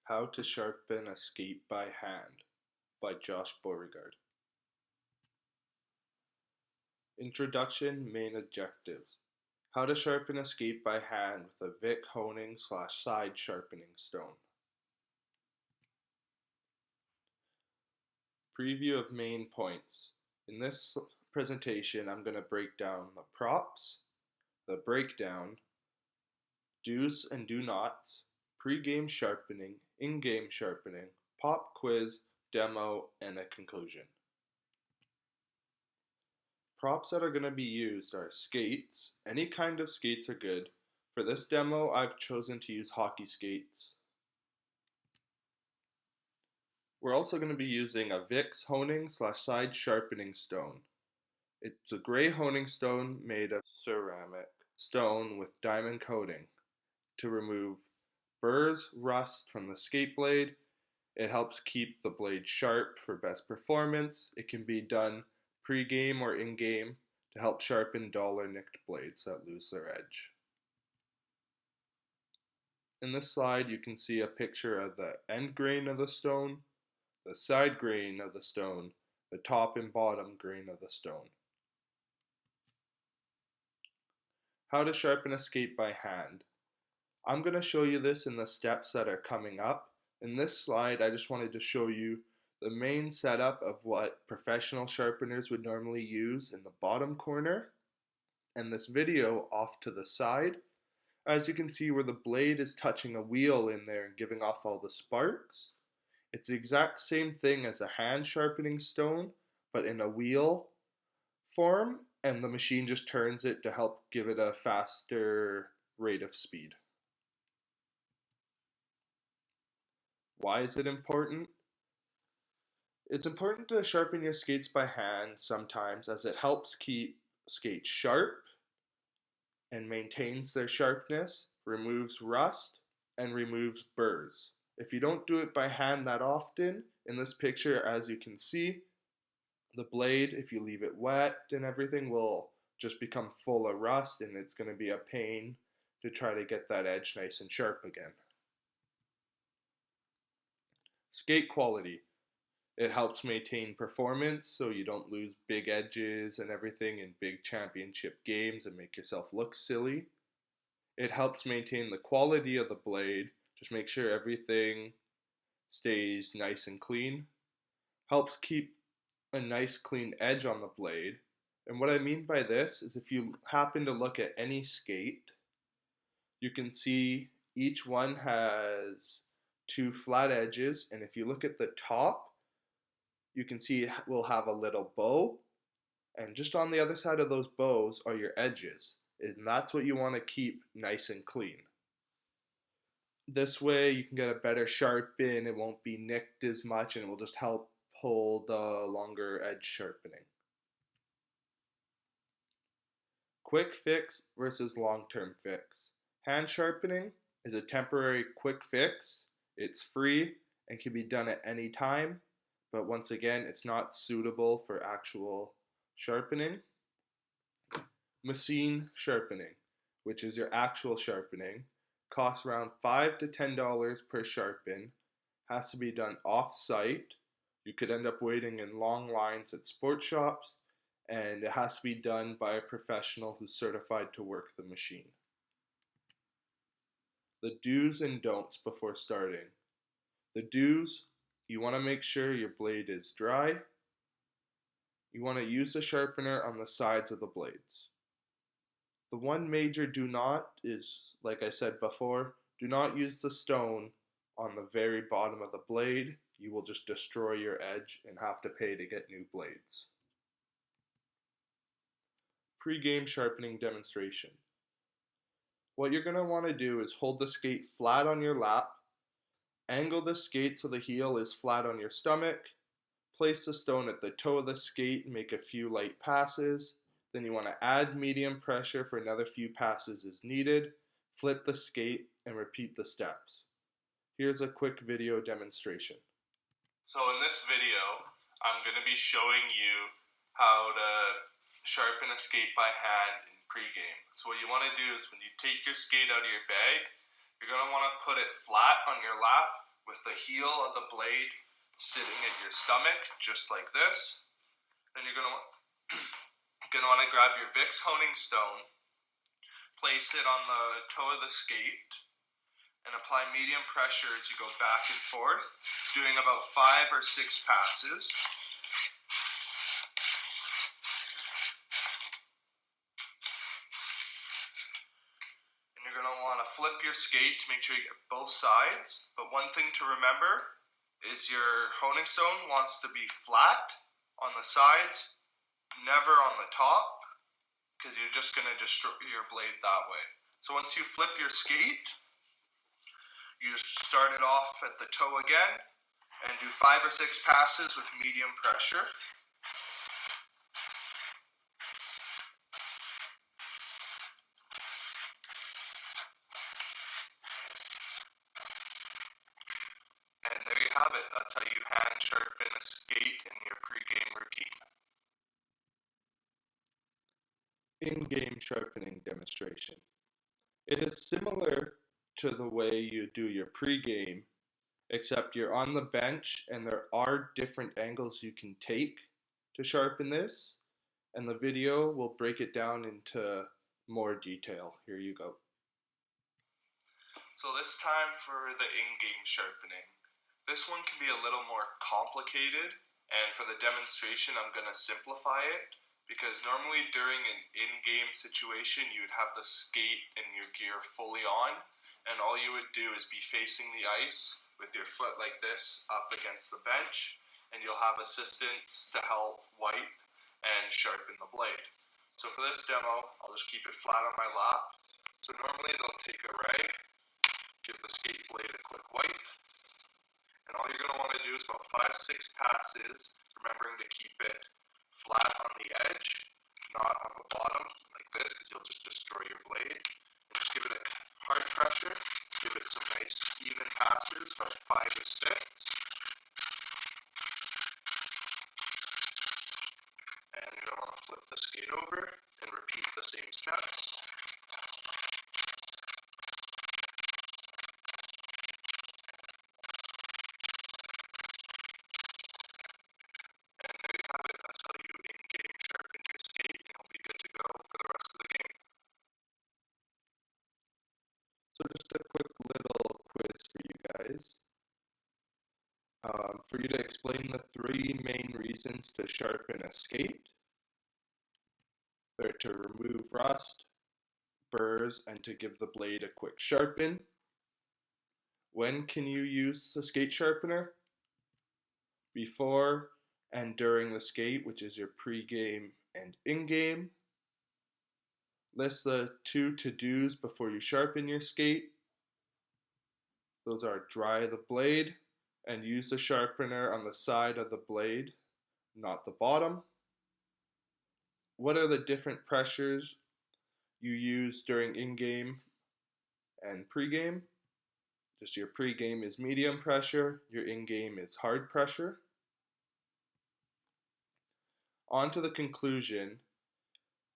How to Sharpen a Skate by Hand by Josh Beauregard. Introduction, main objectives. How to sharpen a skate by hand with a Vic honing / side sharpening stone. Preview of main points. In this presentation, I'm going to break down the props, the breakdown, do's and do nots, pre-game sharpening, in-game sharpening, pop quiz, demo, and a conclusion. Props that are going to be used are skates. Any kind of skates are good. For this demo, I've chosen to use hockey skates. We're also going to be using a Vicks honing / side sharpening stone. It's a gray honing stone made of ceramic stone with diamond coating to remove burrs, rust from the skate blade. It helps keep the blade sharp for best performance. It can be done pre-game or in-game to help sharpen dull or nicked blades that lose their edge. In this slide, you can see a picture of the end grain of the stone, the side grain of the stone, the top and bottom grain of the stone. How to sharpen a skate by hand. I'm going to show you this in the steps that are coming up. In this slide, I just wanted to show you the main setup of what professional sharpeners would normally use in the bottom corner, and this video off to the side. As you can see where the blade is touching a wheel in there and giving off all the sparks. It's the exact same thing as a hand sharpening stone, but in a wheel form, and the machine just turns it to help give it a faster rate of speed. Why is it important? It's important to sharpen your skates by hand sometimes as it helps keep skates sharp and maintains their sharpness, removes rust, and removes burrs. If you don't do it by hand that often, in this picture as you can see, the blade, if you leave it wet and everything, will just become full of rust, and it's going to be a pain to try to get that edge nice and sharp again. Skate quality. It helps maintain performance so you don't lose big edges and everything in big championship games and make yourself look silly. It helps maintain the quality of the blade, just make sure everything stays nice and clean. Helps keep a nice clean edge on the blade. And what I mean by this is if you happen to look at any skate, you can see each one has two flat edges, and if you look at the top, you can see we'll have a little bow, and just on the other side of those bows are your edges, and that's what you want to keep nice and clean. This way you can get a better sharpen, it won't be nicked as much, and it will just help hold the longer edge sharpening. Quick fix versus long-term fix. Hand sharpening is a temporary quick fix. It's free and can be done at any time, but once again, it's not suitable for actual sharpening. Machine sharpening, which is your actual sharpening, costs around $5 to $10 per sharpen, has to be done off-site. You could end up waiting in long lines at sports shops, and it has to be done by a professional who's certified to work the machine. The do's and don'ts before starting. The do's, you want to make sure your blade is dry. You want to use the sharpener on the sides of the blades. The one major do not is, like I said before, do not use the stone on the very bottom of the blade. You will just destroy your edge and have to pay to get new blades. Pre-game sharpening demonstration. What you're going to want to do is hold the skate flat on your lap, angle the skate so the heel is flat on your stomach, place the stone at the toe of the skate and make a few light passes. Then you want to add medium pressure for another few passes as needed, flip the skate, and repeat the steps. Here's a quick video demonstration. So in this video, I'm going to be showing you how to sharpen a skate by hand in pre-game. So what you want to do is when you take your skate out of your bag, you're going to want to put it flat on your lap with the heel of the blade sitting at your stomach, just like this. Then you're gonna want to grab your Vicks honing stone, place it on the toe of the skate, and apply medium pressure as you go back and forth, doing about 5 or 6 passes. And you're going to want to flip your skate to make sure you get both sides. But one thing to remember is your honing stone wants to be flat on the sides, never on the top, because you're just going to destroy your blade that way. So once you flip your skate, you start it off at the toe again and do 5 or 6 passes with medium pressure. And there you have it. That's how you hand sharpen a skate in your pre-game routine. In-game sharpening demonstration. It is similar to the way you do your pre-game, except you're on the bench and there are different angles you can take to sharpen this, and the video will break it down into more detail. Here you go. So this time for the in-game sharpening. This one can be a little more complicated, and for the demonstration I'm going to simplify it, because normally during an in-game situation you'd have the skate and your gear fully on, and all you would do is be facing the ice with your foot like this up against the bench, and you'll have assistants to help wipe and sharpen the blade. So for this demo, I'll just keep it flat on my lap. So normally they'll take a rag, give the skate blade a quick wipe, and all you're going to want to do is about 5-6 passes, remembering to keep it flat on the edge, not on the bottom like this, because you'll just destroy your blade. And just give it a hard pressure, give it some nice even passes, about 5 to 6. And you're going to want to flip the skate over and repeat the same steps. And there you have it. That's how you in-game sharpen your skate, and you'll be good to go for the rest of the game. So just a quick little quiz for you guys. For you to explain the 3 main reasons to sharpen a skate. They're to remove rust, burrs, and to give the blade a quick sharpen. When can you use the skate sharpener? Before and during the skate, which is your pre-game and in-game. List the 2 to-dos before you sharpen your skate. Those are dry the blade and use the sharpener on the side of the blade, not the bottom. What are the different pressures you use during in-game and pre-game? Just your pre-game is medium pressure, your in-game is hard pressure. On to the conclusion.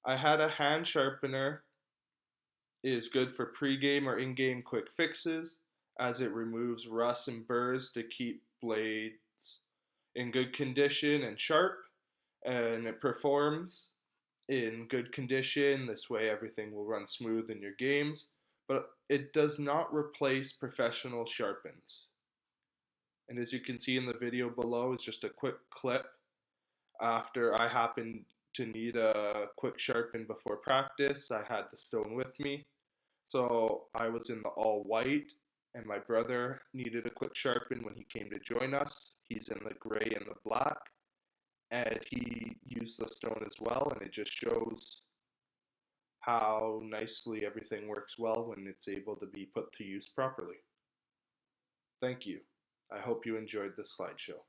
I had a hand sharpener. It is good for pre-game or in-game quick fixes, as it removes rust and burrs to keep blades in good condition and sharp, and it performs in good condition. This way everything will run smooth in your games, but it does not replace professional sharpens. And as you can see in the video below, it's just a quick clip after I happened to need a quick sharpen before practice. I had the stone with me, so I was in the all white, and my brother needed a quick sharpen when he came to join us. He's in the gray and the black, and he used the stone as well, and it just shows how nicely everything works well when it's able to be put to use properly. Thank you. I hope you enjoyed this slideshow.